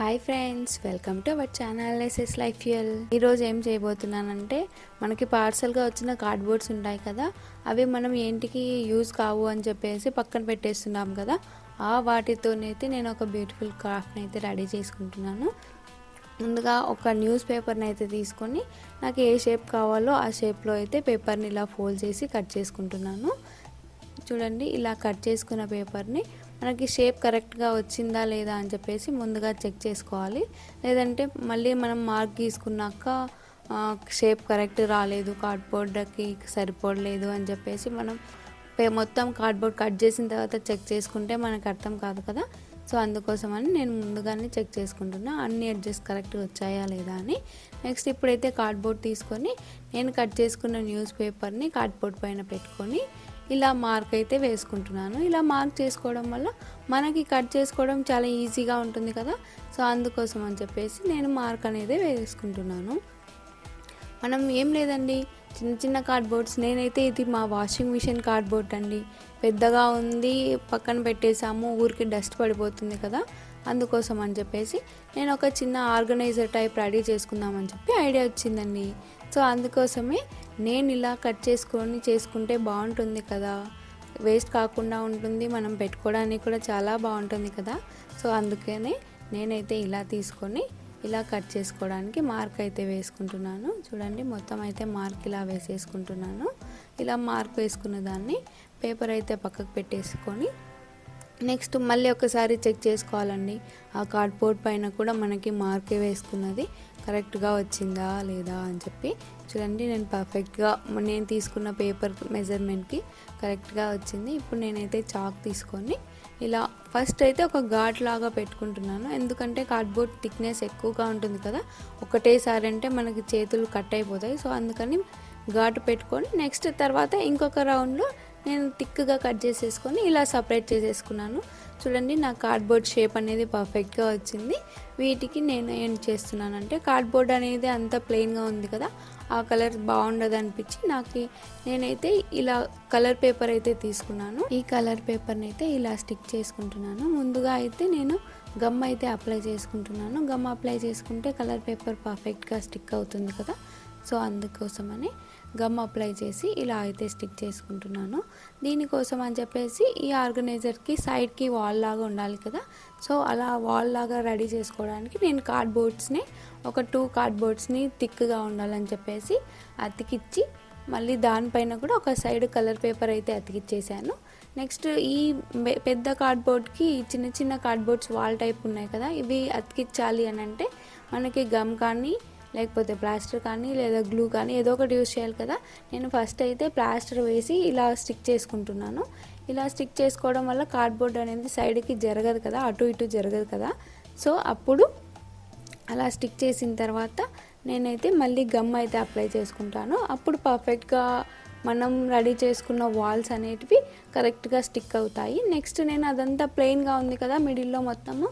Hi friends, welcome to our channel SS life fuel. ఈరోజు ఏం చేయబోతున్నానంటే, మనకి పార్సల్గా వచ్చిన కార్డ్బోర్డ్స్ ఉంటాయి కదా, అవి మనం ఏంటికి యూజ్ కావు అని చెప్పేసి పక్కన పెట్టేస్తున్నాం కదా, ఆ వాటితోనైతే నేను ఒక బ్యూటిఫుల్ క్రాఫ్ట్ని అయితే రెడీ చేసుకుంటున్నాను. ముందుగా ఒక న్యూస్ పేపర్ని అయితే తీసుకొని నాకు ఏ షేప్ కావాలో ఆ షేప్లో అయితే పేపర్ని ఇలా ఫోల్డ్ చేసి కట్ చేసుకుంటున్నాను. చూడండి, ఇలా కట్ చేసుకున్న పేపర్ని మనకి షేప్ కరెక్ట్గా వచ్చిందా లేదా అని చెప్పేసి ముందుగా చెక్ చేసుకోవాలి. లేదంటే మళ్ళీ మనం మార్క్ గీసుకున్నాక షేప్ కరెక్ట్ రాలేదు, కార్డ్బోర్డ్కి సరిపోలేదు అని చెప్పేసి మనం మొత్తం కార్డ్బోర్డ్ కట్ చేసిన తర్వాత చెక్ చేసుకుంటే మనకు అర్థం కాదు కదా. సో అందుకోసమని నేను ముందుగానే చెక్ చేసుకుంటున్నా అన్ని అడ్జస్ట్ కరెక్ట్గా వచ్చాయా లేదా అని. నెక్స్ట్ ఇప్పుడైతే కార్డ్బోర్డ్ తీసుకొని నేను కట్ చేసుకున్న న్యూస్ పేపర్ని కార్డ్బోర్డ్ పైన పెట్టుకొని ఇలా మార్క్ అయితే వేసుకుంటున్నాను. ఇలా మార్క్ చేసుకోవడం వల్ల మనకి కట్ చేసుకోవడం చాలా ఈజీగా ఉంటుంది కదా. సో అందుకోసం అని చెప్పేసి నేను మార్క్ అనేది వేసుకుంటున్నాను. మనం ఏం లేదండి, చిన్న చిన్న కార్డ్బోర్డ్స్, నేనైతే ఇది మా వాషింగ్ మిషన్ కార్డ్బోర్డ్ అండి, పెద్దగా ఉంది, పక్కన పెట్టేసాము, ఊరికి డస్ట్ పడిపోతుంది కదా, అందుకోసం అని చెప్పేసి నేను ఒక చిన్న ఆర్గనైజర్ టైప్ రెడీ చేసుకుందామని చెప్పి ఐడియా వచ్చిందండి. సో అందుకోసమే నేను ఇలా కట్ చేసుకుంటే బాగుంటుంది కదా, వేస్ట్ కాకుండా ఉంటుంది, మనం పెట్టుకోవడానికి కూడా చాలా బాగుంటుంది కదా. సో అందుకనే నేనైతే ఇలా తీసుకొని ఇలా కట్ చేసుకోవడానికి మార్క్ అయితే వేసుకుంటున్నాను. చూడండి, మొత్తం అయితే మార్క్ ఇలా వేసేసుకుంటున్నాను. ఇలా మార్క్ వేసుకున్న దాన్ని పేపర్ అయితే పక్కకు పెట్టేసుకొని నెక్స్ట్ మళ్ళీ ఒకసారి చెక్ చేసుకోవాలండి, ఆ కార్డ్బోర్డ్ పైన కూడా మనకి మార్కే వేసుకున్నది కరెక్ట్గా వచ్చిందా లేదా అని చెప్పి. చూడండి, నేను పర్ఫెక్ట్గా నేను తీసుకున్న పేపర్ మెజర్మెంట్కి కరెక్ట్గా వచ్చింది. ఇప్పుడు నేనైతే చాక్ తీసుకొని ఇలా ఫస్ట్ అయితే ఒక ఘాట్ లాగా పెట్టుకుంటున్నాను. ఎందుకంటే కార్డ్బోర్డ్ థిక్నెస్ ఎక్కువగా ఉంటుంది కదా, ఒకటేసారి అంటే మనకి చేతులు కట్ అయిపోతాయి. సో అందుకని ఘాటు పెట్టుకొని నెక్స్ట్ తర్వాత ఇంకొక రౌండ్లో నేను థిక్గా కట్ చేసేసుకొని ఇలా సపరేట్ చేసేసుకున్నాను. చూడండి, నా కార్డ్బోర్డ్ షేప్ అనేది పర్ఫెక్ట్గా వచ్చింది. వీటికి నేను ఏం చేస్తున్నానంటే, కార్డ్బోర్డ్ అనేది అంత ప్లెయిన్గా ఉంది కదా, ఆ కలర్ బాగుండదు అనిపించి నేనైతే ఇలా కలర్ పేపర్ అయితే తీసుకున్నాను. ఈ కలర్ పేపర్ని అయితే ఇలా స్టిక్ చేసుకుంటున్నాను. ముందుగా అయితే నేను గమ్ అయితే అప్లై చేసుకుంటున్నాను. గమ్ అప్లై చేసుకుంటే కలర్ పేపర్ పర్ఫెక్ట్గా స్టిక్ అవుతుంది కదా. సో అందుకోసమని గమ్ అప్లై చేసి ఇలా అయితే స్టిక్ చేసుకుంటున్నాను. దీనికోసం అని చెప్పేసి ఈ ఆర్గనైజర్కి సైడ్కి వాల్ లాగా ఉండాలి కదా. సో అలా వాల్ లాగా రెడీ చేసుకోవడానికి నేను కార్డ్బోర్డ్స్ని ఒక 2 కార్డ్బోర్డ్స్ని థిక్గా ఉండాలని చెప్పేసి అతికిచ్చి మళ్ళీ దానిపైన కూడా ఒక సైడ్ కలర్ పేపర్ అయితే అతికిచ్చేసాను. నెక్స్ట్ ఈ పెద్ద కార్డ్బోర్డ్కి చిన్న చిన్న కార్డ్బోర్డ్స్ వాల్ టైప్ ఉన్నాయి కదా, ఇవి అతికించాలి అని అంటే మనకి గమ్ కానీ లేకపోతే ప్లాస్టర్ కానీ లేదా గ్లూ కానీ ఏదో ఒకటి యూజ్ చేయాలి కదా. నేను ఫస్ట్ అయితే ప్లాస్టర్ వేసి ఇలా స్టిక్ చేసుకుంటున్నాను. ఇలా స్టిక్ చేసుకోవడం వల్ల కార్డ్బోర్డ్ అనేది సైడ్కి జరగదు కదా, అటు ఇటు జరగదు కదా. సో అప్పుడు అలా స్టిక్ చేసిన తర్వాత నేనైతే మళ్ళీ గమ్ అయితే అప్లై చేసుకుంటాను. అప్పుడు పర్ఫెక్ట్గా మనం రెడీ చేసుకున్న వాల్స్ అనేటివి కరెక్ట్గా స్టిక్ అవుతాయి. నెక్స్ట్ నేను అదంతా ప్లెయిన్గా ఉంది కదా, మిడిల్లో మొత్తము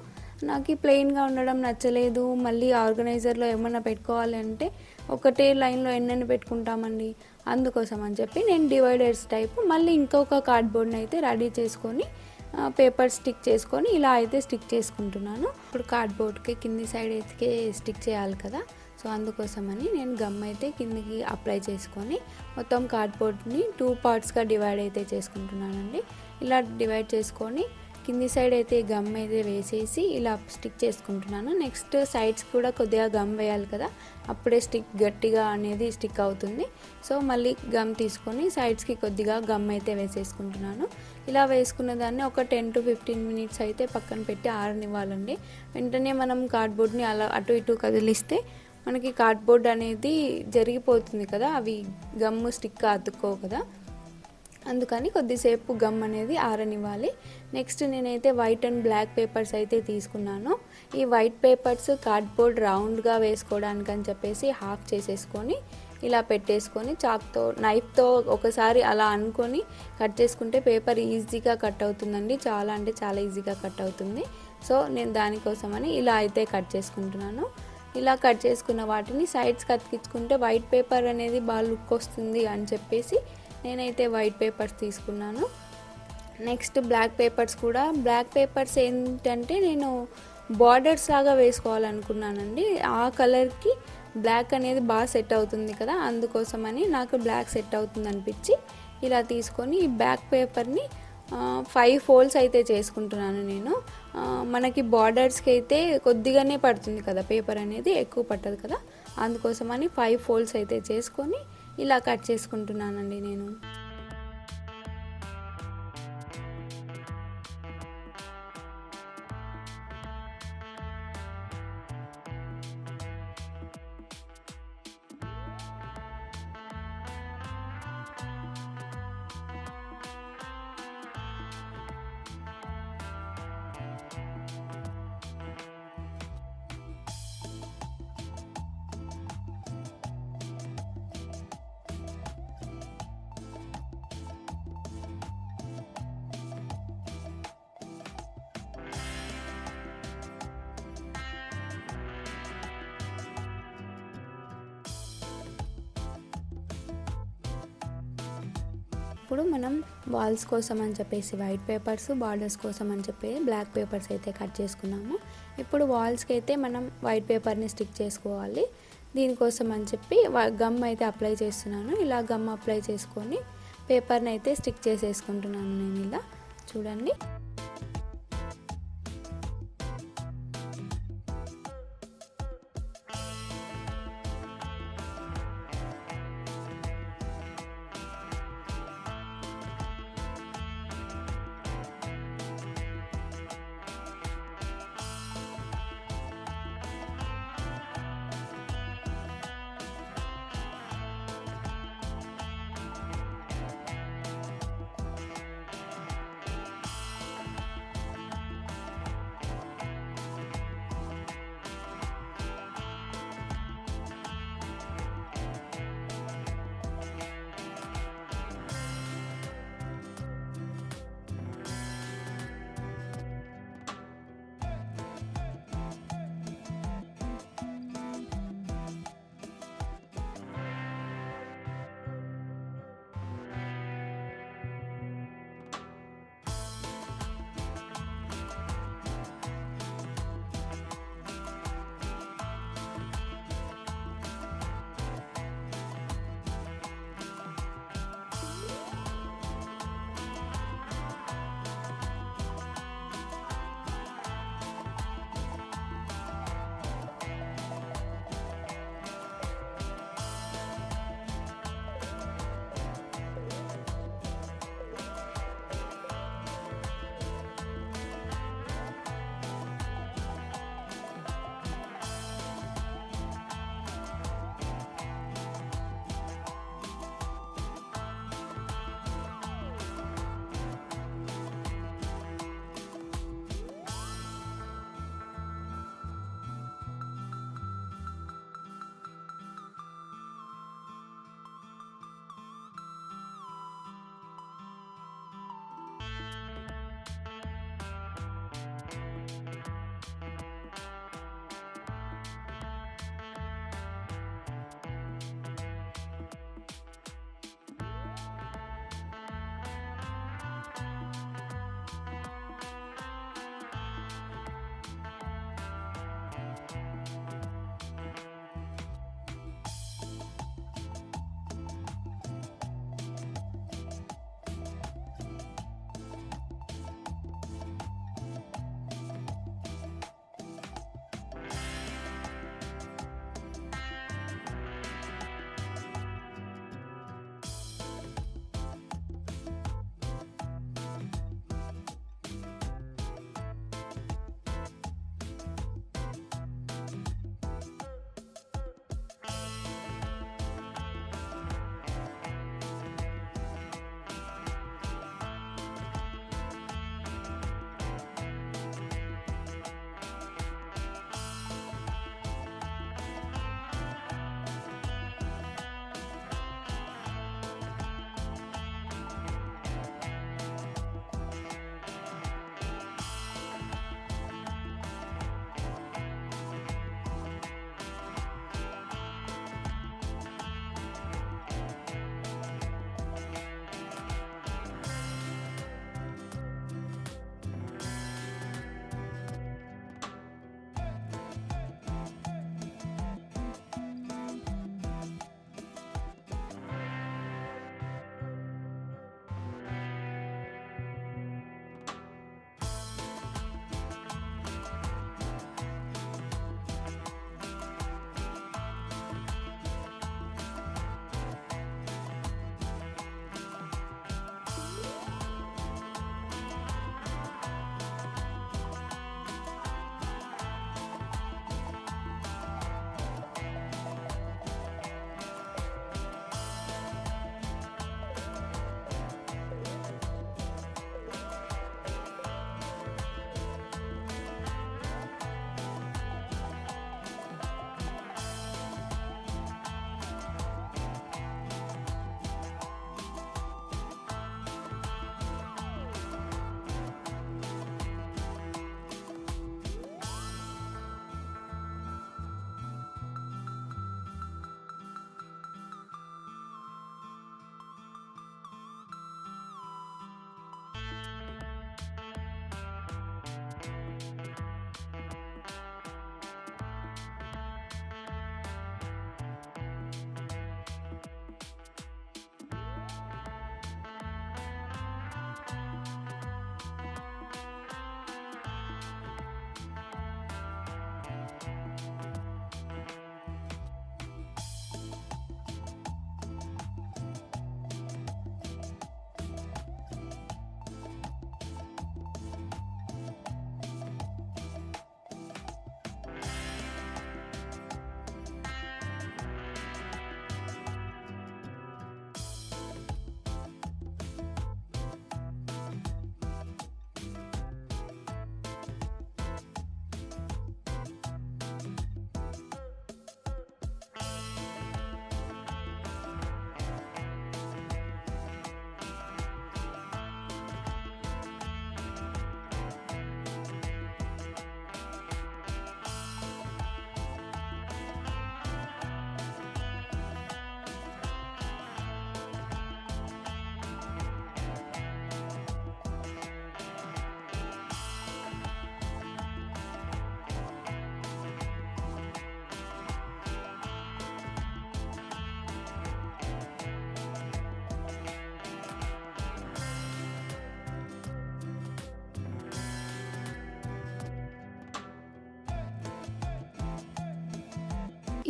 నాకు ప్లెయిన్గా ఉండడం నచ్చలేదు. మళ్ళీ ఆర్గనైజర్లో ఏమన్నా పెట్టుకోవాలి అంటే ఒకటే లైన్లో ఎన్నెన్ని పెట్టుకుంటామండి, అందుకోసం అని చెప్పి నేను డివైడర్స్ టైప్ మళ్ళీ ఇంకొక కార్డ్బోర్డ్ని అయితే రెడీ చేసుకొని పేపర్ స్టిక్ చేసుకొని ఇలా అయితే స్టిక్ చేసుకుంటున్నాను. ఇప్పుడు కార్డ్బోర్డ్కి కింది సైడ్ అయితే స్టిక్ చేయాలి కదా. సో అందుకోసమని నేను గమ్ అయితే కిందికి అప్లై చేసుకొని మొత్తం కార్డ్బోర్డ్ని 2 పార్ట్స్గా డివైడ్ అయితే చేసుకుంటున్నానండి. ఇలా డివైడ్ చేసుకొని కింది సైడ్ అయితే గమ్ అయితే వేసేసి ఇలా స్టిక్ చేసుకుంటున్నాను. నెక్స్ట్ సైడ్స్ కూడా కొద్దిగా గమ్ వేయాలి కదా, అప్పుడే స్టిక్ గట్టిగా అనేది స్టిక్ అవుతుంది. సో మళ్ళీ గమ్ తీసుకొని సైడ్స్కి కొద్దిగా గమ్ అయితే వేసేసుకుంటున్నాను. ఇలా వేసుకున్న దాన్ని ఒక 10 to 15 మినిట్స్ అయితే పక్కన పెట్టి ఆరనివ్వాలండి. వెంటనే మనం కార్డ్బోర్డ్ని అలా అటు ఇటు కదిలిస్తే మనకి కార్డ్బోర్డ్ అనేది జరిగిపోతుంది కదా, అవి గమ్ స్టిక్ అతుక్కోవు కదా, అందుకని కొద్దిసేపు గమ్ అనేది ఆరనివ్వాలి. నెక్స్ట్ నేనైతే వైట్ అండ్ బ్లాక్ పేపర్స్ అయితే తీసుకున్నాను. ఈ వైట్ పేపర్స్ కార్డ్బోర్డ్ రౌండ్గా వేసుకోవడానికి అని చెప్పేసి హాఫ్ చేసేసుకొని ఇలా పెట్టేసుకొని చాక్తో నైఫ్తో ఒకసారి అలా అనుకొని కట్ చేసుకుంటే పేపర్ ఈజీగా కట్ అవుతుందండి, చాలా అంటే చాలా ఈజీగా కట్ అవుతుంది. సో నేను దానికోసమని ఇలా అయితే కట్ చేసుకుంటున్నాను. ఇలా కట్ చేసుకున్న వాటిని సైడ్స్కి అతికించుకుంటే వైట్ పేపర్ అనేది బాగా లుక్ వస్తుంది అని చెప్పేసి నేనైతే వైట్ పేపర్స్ తీసుకున్నాను. నెక్స్ట్ బ్లాక్ పేపర్స్ ఏంటంటే నేను బార్డర్స్ లాగా వేసుకోవాలనుకున్నానండి. ఆ కలర్కి బ్లాక్ అనేది బాగా సెట్ అవుతుంది కదా, అందుకోసమని నాకు బ్లాక్ సెట్ అవుతుంది అనిపించి ఇలా తీసుకొని ఈ బ్యాక్ పేపర్ని 5 ఫోల్డ్స్ అయితే చేసుకుంటున్నాను నేను. మనకి బార్డర్స్కి అయితే కొద్దిగానే పడుతుంది కదా పేపర్ అనేది, ఎక్కువ పట్టదు కదా, అందుకోసమని 5 ఫోల్డ్స్ అయితే చేసుకొని ఇలా కట్ చేసుకుంటున్నానండి నేను. ఇప్పుడు మనం వాల్స్ కోసం అని చెప్పేసి వైట్ పేపర్స్, బార్డర్స్ కోసం అని చెప్పి బ్లాక్ పేపర్స్ అయితే కట్ చేసుకున్నాము. ఇప్పుడు వాల్స్కి అయితే మనం వైట్ పేపర్ని స్టిక్ చేసుకోవాలి. దీనికోసం అని చెప్పి గమ్ అయితే అప్లై చేస్తున్నాను. ఇలా గమ్ అప్లై చేసుకొని పేపర్ని అయితే స్టిక్ చేసేసుకుంటున్నాను నేను. ఇలా చూడండి.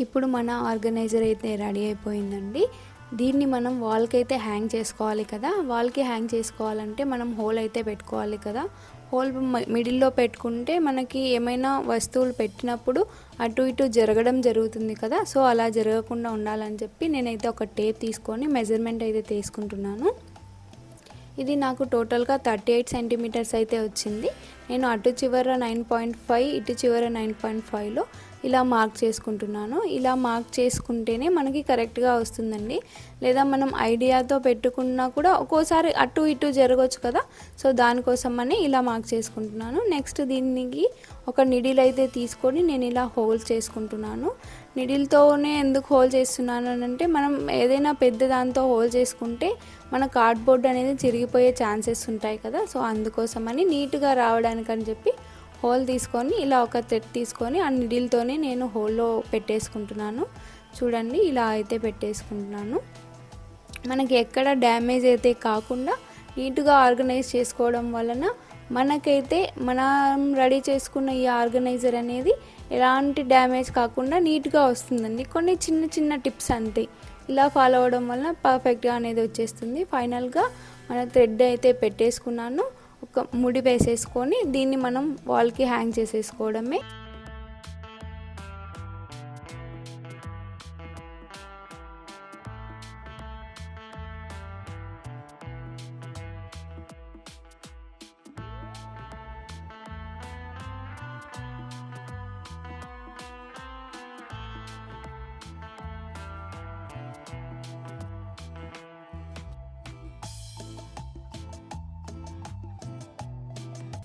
ఇప్పుడు మన ఆర్గనైజర్ అయితే రెడీ అయిపోయిందండి. దీన్ని మనం వాల్కి అయితే హ్యాంగ్ చేసుకోవాలి కదా. వాల్కి హ్యాంగ్ చేసుకోవాలంటే మనం హోల్ అయితే పెట్టుకోవాలి కదా. హోల్ మిడిల్లో పెట్టుకుంటే మనకి ఏమైనా వస్తువులు పెట్టినప్పుడు అటు ఇటు జరగడం జరుగుతుంది కదా. సో అలా జరగకుండా ఉండాలని చెప్పి నేనైతే ఒక టేప్ తీసుకొని మెజర్మెంట్ అయితే తీసుకుంటున్నాను. ఇది నాకు టోటల్గా 38 సెంటీమీటర్స్ అయితే వచ్చింది. నేను అటు చివర 9.5 ఇటు చివర 9.5లో ఇలా మార్క్ చేసుకుంటున్నాను. ఇలా మార్క్ చేసుకుంటేనే మనకి కరెక్ట్గా వస్తుందండి. లేదా మనం ఐడియాతో పెట్టుకున్నా కూడా ఒక్కోసారి అటు ఇటు జరగవచ్చు కదా. సో దానికోసమని ఇలా మార్క్ చేసుకుంటున్నాను. నెక్స్ట్ దీనికి ఒక నిడిల్ అయితే తీసుకొని నేను ఇలా హోల్స్ చేసుకుంటున్నాను. నిడిల్తోనే ఎందుకు హోల్ చేస్తున్నాను అంటే మనం ఏదైనా పెద్ద దాంతో హోల్ చేసుకుంటే మన కార్డ్బోర్డ్ అనేది చిరిగిపోయే ఛాన్సెస్ ఉంటాయి కదా. సో అందుకోసమని నీట్గా రావడానికని చెప్పి హోల్ తీసుకొని ఇలా ఒక థ్రెడ్ తీసుకొని ఆ నిడిల్తోనే నేను హోల్లో పెట్టేసుకుంటున్నాను. చూడండి ఇలా అయితే పెట్టేసుకుంటున్నాను. మనకి ఎక్కడ డ్యామేజ్ అయితే కాకుండా నీట్గా ఆర్గనైజ్ చేసుకోవడం వలన మనకైతే మనం రెడీ చేసుకున్న ఈ ఆర్గనైజర్ అనేది ఎలాంటి డ్యామేజ్ కాకుండా నీట్గా వస్తుందండి. కొన్ని చిన్న చిన్న టిప్స్ అంతే, ఇలా ఫాలో అవ్వడం వలన పర్ఫెక్ట్గా అనేది వచ్చేస్తుంది. ఫైనల్గా మన థ్రెడ్ అయితే పెట్టేసుకున్నాను. ఒక ముడి వేసేసుకొని దీన్ని మనం వాల్కి హ్యాంగ్ చేసేసుకోవడమే.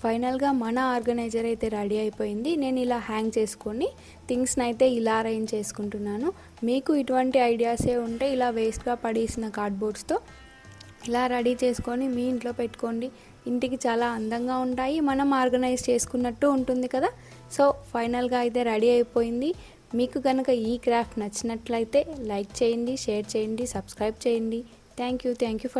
ఫైనల్గా మన ఆర్గనైజర్ అయితే రెడీ అయిపోయింది. నేను ఇలా హ్యాంగ్ చేసుకొని థింగ్స్ని అయితే ఇలా అరేంజ్ చేసుకుంటున్నాను. మీకు ఇటువంటి ఐడియాసే ఉంటే ఇలా వేస్ట్గా పడేసిన కార్డ్బోర్డ్స్తో ఇలా రెడీ చేసుకొని మీ ఇంట్లో పెట్టుకోండి. ఇంటికి చాలా అందంగా ఉంటాయి, మనం ఆర్గనైజ్ చేసుకున్నట్టు ఉంటుంది కదా. సో ఫైనల్గా అయితే రెడీ అయిపోయింది. మీకు కనుక ఈ క్రాఫ్ట్ నచ్చినట్లయితే లైక్ చేయండి, షేర్ చేయండి, సబ్స్క్రైబ్ చేయండి. Thank you for